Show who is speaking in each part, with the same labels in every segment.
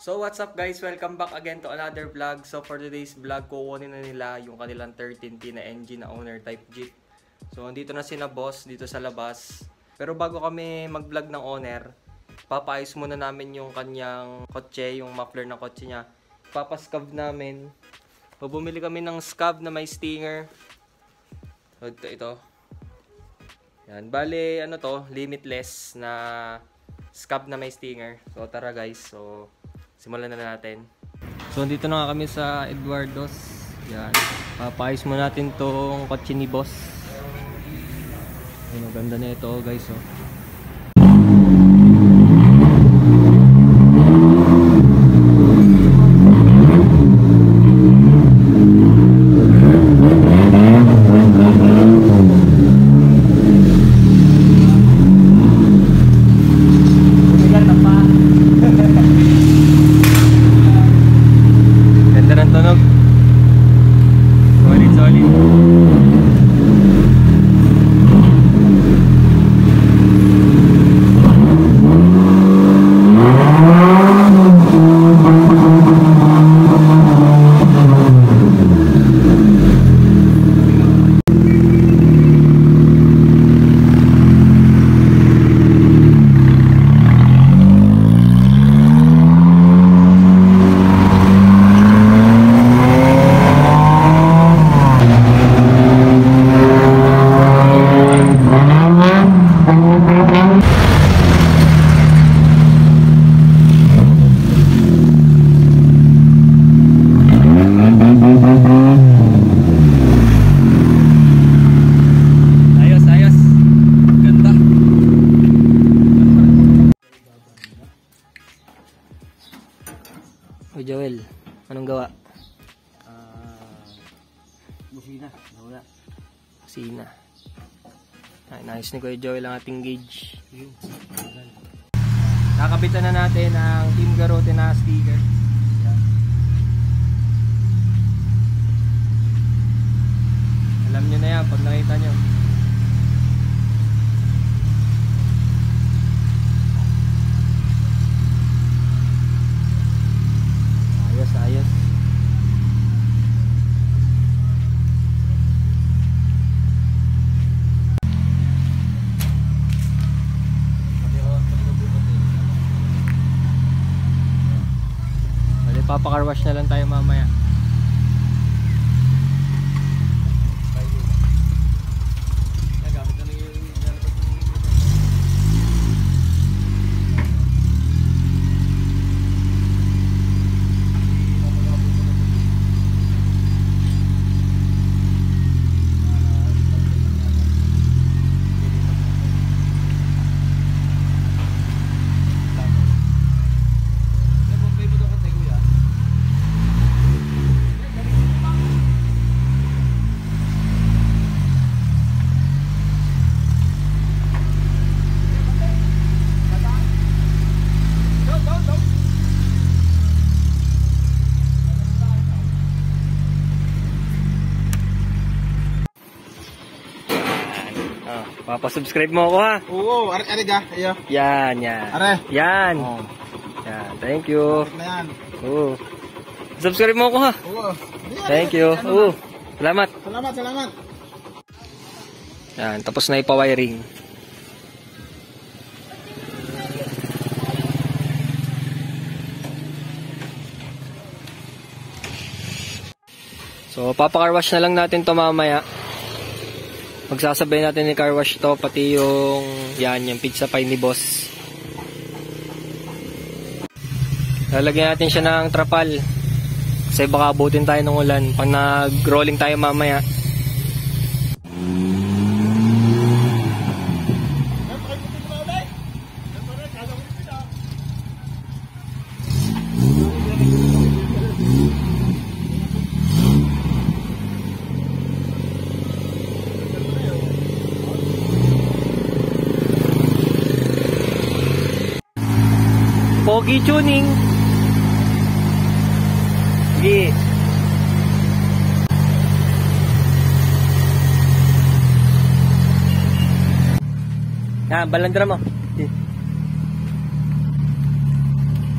Speaker 1: So what's up guys, welcome back again to another vlog. So for today's vlog, kukunin na nila yung kanilang 13T na engine na owner type Jeep. So andito na sina boss dito sa labas. Pero bago kami mag-vlog ng owner, papaayos muna namin yung kanyang kotse, yung muffler ng kotse niya. Papascab namin. So bumili kami ng scab na may stinger. So ito. Yan, bale ano to, limitless na scab na may stinger. So tara guys, so simulan na natin. So dito na nga kami sa Eduardo's. Yan, papaayos mo natin tong kotse ni boss. Ang ganda na ito guys, oh. O Joel, anong gawa?
Speaker 2: Busina, nawala.
Speaker 1: Busina. Ay, nice ni Kuya Joel ang ating gauge. Nakabitan na natin ang Team Garote na sticker. Yan. Alam nyo na yan pag nakita nyo. Ayos. Bale, papakarwash na lang tayo mamaya. Papasubscribe mo ako ha.
Speaker 2: Oo, are ga. Ayo.
Speaker 1: Yan.
Speaker 2: Are.
Speaker 1: Yan.
Speaker 2: Oh.
Speaker 1: Yan, thank you.
Speaker 2: Na yan.
Speaker 1: Oo. Subscribe mo ako ha.
Speaker 2: Oo.
Speaker 1: Thank you. Oo. Salamat.
Speaker 2: Salamat.
Speaker 1: Yan, tapos na ipa-wiring. So, papakarwash na lang natin to mamaya. Magsasabay natin ni car wash to, pati yung yung pizza pie ni boss. Lalagyan natin siya ng trapal kasi baka abutin tayo ng ulan pag nag-rolling tayo mamaya. Pogi tuning. Sige. Balandra mo.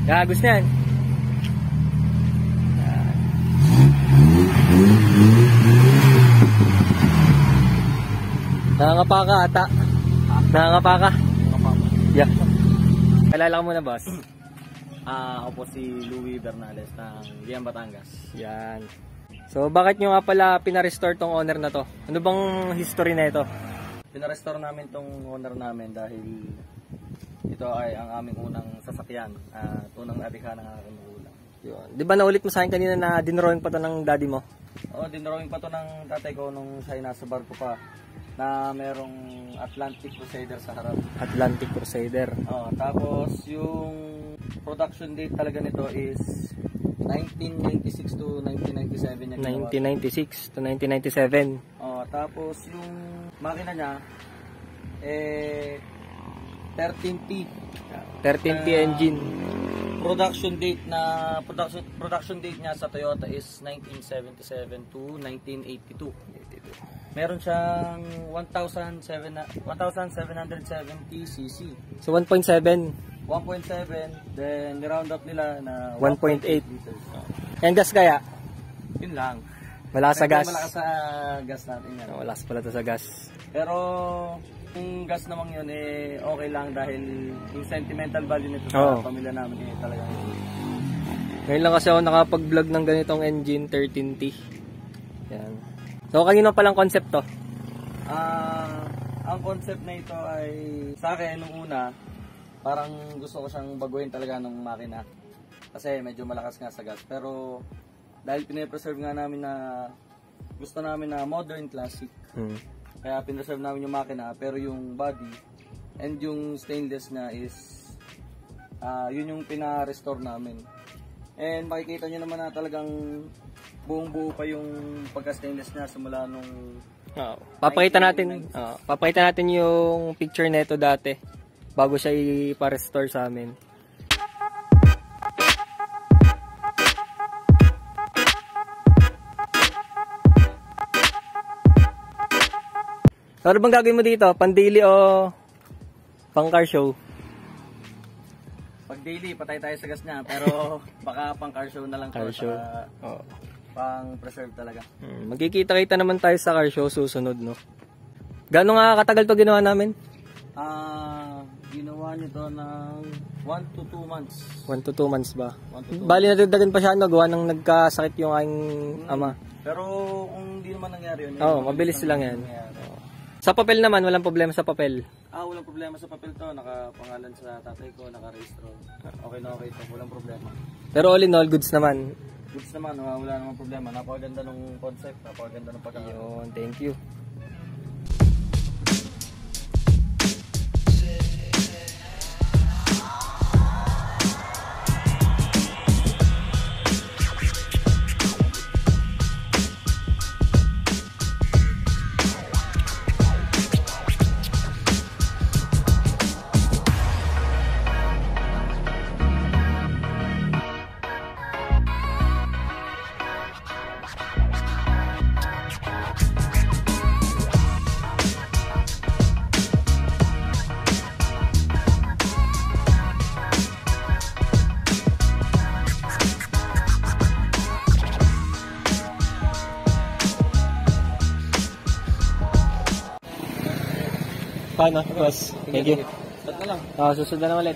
Speaker 1: Gagos na yan. Nangangapa ka ata. Nangangapa ka? Yeah. Kalala ka muna, boss.
Speaker 3: Ako po si Louie Bernales ng Lian, Batangas.
Speaker 1: Yan. So, bakit nyo nga pala pinarestore tong owner na to? Ano bang history na ito?
Speaker 3: Pinarestore namin tong owner namin dahil ito ay ang aming unang sasakyan at unang adhika ng aking magulang.
Speaker 1: Yun. Di ba naulit mo sa akin kanina na dinrawing pa to ng daddy mo?
Speaker 3: Oo, dinrawing pa to ng tatay ko nung siya ay nasa barko pa na merong Atlantic Crusader sa harap.
Speaker 1: Atlantic Crusader.
Speaker 3: Oo, tapos yung production date talaga nito is 1996 to 1997 niya ginawa.
Speaker 1: 1996 to 1997.
Speaker 3: Tapos yung makina niya 13P.
Speaker 1: 13P engine.
Speaker 3: Production date niya sa Toyota is 1977 to 1982. Meron siyang 1,770 cc.
Speaker 1: So 1.7.
Speaker 3: 1.7, then niround up nila na
Speaker 1: 1.8
Speaker 3: liters.
Speaker 1: And gas kaya?
Speaker 3: Yun lang.
Speaker 1: Malakas sa gas.
Speaker 3: Malakas sa gas natin yan.
Speaker 1: Malakas pala to sa gas.
Speaker 3: Pero yung gas naman yun okay lang dahil yung sentimental value nito sa pamilya namin talaga.
Speaker 1: Ngayon lang kasi ako nakapag-vlog ng ganitong engine 13T. Yan. So kanino palang concept to?
Speaker 3: Ang concept na ito ay sa akin nung una parang gusto ko siyang baguhin talaga ng makina kasi medyo malakas nga sa gas, pero dahil pine-preserve nga namin na gusto namin na modern classic, kaya pine-preserve namin yung makina, pero yung body and yung stainless na is yun yung pina-restore namin. And makikita nyo naman na talagang buong buo pa yung pagka-stainless niya simula nung
Speaker 1: papakita natin yung picture nito dati bago siya ipa-restore sa amin. So, ano bang gagawin mo dito? Pan-daily o pang car show?
Speaker 3: Pag daily, patay tayo sa gas niya, pero baka pang car show na lang
Speaker 1: car show.
Speaker 3: Pang preserve talaga.
Speaker 1: Magkikita-kita naman tayo sa car show susunod, no? Gaano nga katagal to ginawa namin?
Speaker 3: Ginawa nyo to ng 1 to 2 months.
Speaker 1: 1 to 2 months ba? Bali nadagdagan pa siya, no? Gawa nang nagkasakit yung aking ama.
Speaker 3: Pero kung hindi naman nangyari yun.
Speaker 1: Mabilis lang yan. Sa papel naman, walang problema sa papel.
Speaker 3: Walang problema sa papel to. Nakapangalan sa tatay ko, nakarehistro. Okay na okay to, walang problema.
Speaker 1: Pero all in all, goods naman.
Speaker 3: Goods naman, wala namang problema. Napakaganda ng concept, napakaganda ng pagkakataon.
Speaker 1: Yun, thank you. Paano, boss? Thank you.
Speaker 3: Ba't na lang?
Speaker 1: Susunod na ulit.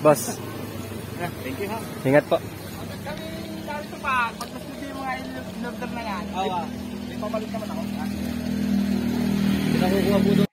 Speaker 1: Boss.
Speaker 3: Thank you ha.
Speaker 1: Ingat po.
Speaker 2: Kami narito pa, pag nastudio mga in-order na yan, may pabalik naman ako.
Speaker 3: Pinakukuha po doon.